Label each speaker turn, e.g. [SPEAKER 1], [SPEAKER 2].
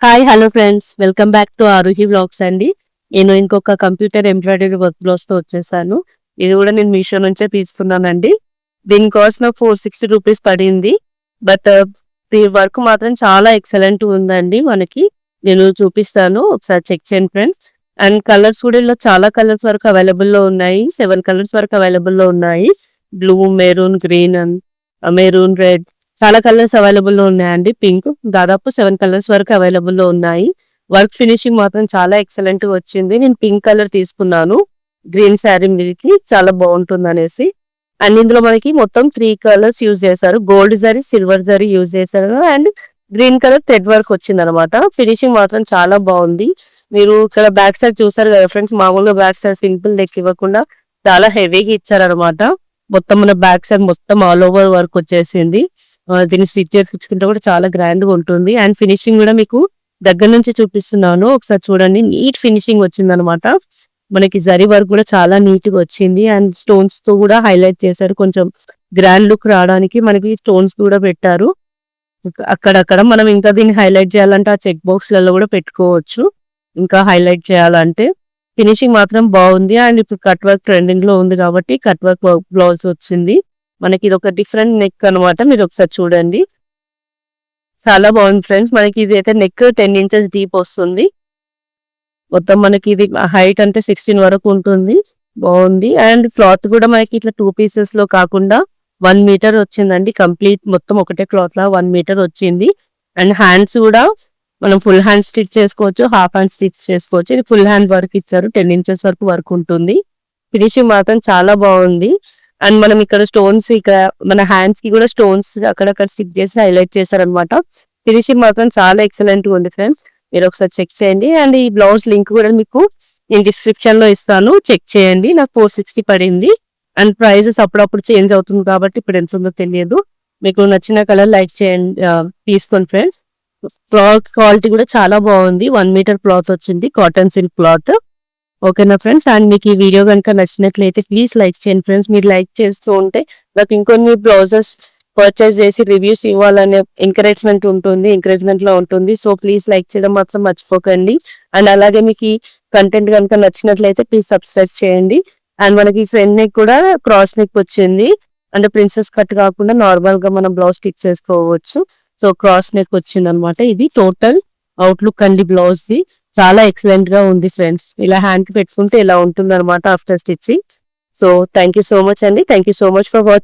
[SPEAKER 1] Hi hello friends, welcome back to Aaruhi vlogs అండి. నేను ఇంకొక కంప్యూటర్ ఎంబ్రాయిడరీ వర్క్ బ్లౌజ్తో వచ్చేసాను. ఇది కూడా నేను మీషో నుంచే తీసుకున్నానండి. దీని కాస్ట్ నాకు 460 రూపీస్ పడింది. బట్ ఈ వర్క్ మాత్రం చాలా ఎక్సలెంట్ ఉందండి. మనకి నేను చూపిస్తాను, ఒకసారి చెక్ చేయండి ఫ్రెండ్స్. అండ్ కలర్స్ కూడా ఇలా చాలా కలర్స్ వరకు అవైలబుల్లో ఉన్నాయి. 7 కలర్స్ వరకు అవైలబుల్లో ఉన్నాయి. Blue, maroon, green and maroon, red, చాలా కలర్స్ అవైలబుల్లో ఉన్నాయండి. పింక్, దాదాపు 7 కలర్స్ వరకు అవైలబుల్లో ఉన్నాయి. వర్క్ ఫినిషింగ్ మాత్రం చాలా ఎక్సలెంట్ గా వచ్చింది. నేను పింక్ కలర్ తీసుకున్నాను గ్రీన్ శారీ మీదకి, చాలా బాగుంటుంది అనేసి. అండ్ ఇందులో మనకి మొత్తం 3 కలర్స్ యూజ్ చేశారు. Gold zari, silver zari use చేశారు and green colour thread work వచ్చింది అనమాట. ఫినిషింగ్ మాత్రం చాలా బాగుంది. మీరు ఇక్కడ బ్యాక్ సైడ్ చూసారు కదా ఫ్రెండ్స్, మామూలుగా బ్యాక్ సైడ్ సింపుల్ నెక్ ఇవ్వకుండా చాలా హెవీగా ఇచ్చారనమాట. మొత్తం మన బ్యాక్ సైడ్ మొత్తం ఆల్ ఓవర్ వర్క్ వచ్చేసింది. దీన్ని స్టిచ్ చేయించుకుంటే కూడా చాలా గ్రాండ్ గా ఉంటుంది. అండ్ ఫినిషింగ్ కూడా మీకు దగ్గర నుంచి చూపిస్తున్నాను, ఒకసారి చూడండి. నీట్ ఫినిషింగ్ వచ్చింది అనమాట. మనకి జరీ వర్క్ కూడా చాలా నీట్ గా వచ్చింది. అండ్ స్టోన్స్ తో కూడా హైలైట్ చేశారు. కొంచెం గ్రాండ్ లుక్ రావడానికి మనకి స్టోన్స్ కూడా పెట్టారు అక్కడక్కడ. మనం ఇంకా దీన్ని హైలైట్ చేయాలంటే ఆ చెక్ బాక్స్ లలో కూడా పెట్టుకోవచ్చు, ఇంకా హైలైట్ చేయాలంటే. ఫినిషింగ్ మాత్రం బాగుంది. అండ్ ఇప్పుడు కట్ వర్క్ ట్రెండింగ్ లో ఉంది కాబట్టి కట్ వర్క్ బ్లౌజ్ వచ్చింది మనకి. ఇది ఒక డిఫరెంట్ నెక్ అనమాట. మీరు ఒకసారి చూడండి, చాలా బాగుంది ఫ్రెండ్స్. మనకి ఇది అయితే నెక్ 10 ఇంచెస్ డీప్ వస్తుంది. మొత్తం మనకి ఇది హైట్ అంటే 16 వరకు ఉంటుంది. బాగుంది. అండ్ క్లాత్ కూడా మనకి ఇట్లా 2 పీసెస్ లో కాకుండా 1 మీటర్ వచ్చిందండి. కంప్లీట్ మొత్తం ఒకటే క్లాత్ లా 1 మీటర్ వచ్చింది. అండ్ హ్యాండ్స్ కూడా మనం ఫుల్ హ్యాండ్ స్టిచ్ చేసుకోవచ్చు, హాఫ్ హ్యాండ్ స్టిచ్ చేసుకోవచ్చు. ఇది ఫుల్ హ్యాండ్ వర్క్ ఇచ్చారు, 10 ఇంచెస్ వరకు వర్క్ ఉంటుంది. ఫినిషింగ్ మాత్రం చాలా బాగుంది. అండ్ మనం ఇక్కడ స్టోన్స్, ఇక్కడ మన హ్యాండ్స్ కి కూడా స్టోన్స్ అక్కడక్కడ స్టిక్ చేసి హైలైట్ చేశారనమాట. ఫినిషింగ్ మాత్రం చాలా ఎక్సలెంట్ గా ఉంది ఫ్రెండ్స్. మీరు ఒకసారి చెక్ చేయండి. అండ్ ఈ బ్లౌజ్ లింక్ కూడా మీకు నేను డిస్క్రిప్షన్ లో ఇస్తాను, చెక్ చేయండి. నాకు 460 పడింది. అండ్ ప్రైజెస్ అప్పుడప్పుడు చేంజ్ అవుతుంది కాబట్టి ఇప్పుడు ఎంత ఉందో తెలియదు. మీకు నచ్చిన కలర్ లైక్ చేయండి, తీసుకోండి ఫ్రెండ్స్. క్లాత్ క్వాలిటీ కూడా చాలా బాగుంది. 1 మీటర్ క్లాత్ వచ్చింది, కాటన్ సిల్క్ క్లాత్. ఓకేనా ఫ్రెండ్స్. అండ్ మీకు ఈ వీడియో కనుక నచ్చినట్లయితే ప్లీజ్ లైక్ చేయండి ఫ్రెండ్స్. మీరు లైక్ చేస్తూ ఉంటే నాకు ఇంకొన్ని బ్లౌజెస్ పర్చేస్ చేసి రివ్యూస్ ఇవ్వాలనే ఎంకరేజ్మెంట్ లో ఉంటుంది. సో ప్లీజ్ లైక్ చేయడం మాత్రం మర్చిపోకండి. అండ్ అలాగే మీకు ఈ కంటెంట్ కనుక నచ్చినట్లయితే ప్లీజ్ సబ్స్క్రైబ్ చేయండి. అండ్ మనకి ఫ్రంట్ నెక్ కూడా క్రాస్ నెక్ వచ్చింది. అంటే ప్రిన్సెస్ కట్ కాకుండా నార్మల్ గా మనం బ్లౌజ్ స్టిచ్ చేసుకోవచ్చు. సో క్రాస్ నెక్ వచ్చింది అనమాట. ఇది టోటల్ అవుట్లుక్ అండి బ్లౌజ్ ది. చాలా ఎక్సలెంట్ గా ఉంది ఫ్రెండ్స్. ఇలా హ్యాండ్ కి పెట్టుకుంటే ఇలా ఉంటుంది అనమాట after stitching. So thank you so much అండి. Thank you so much for watching.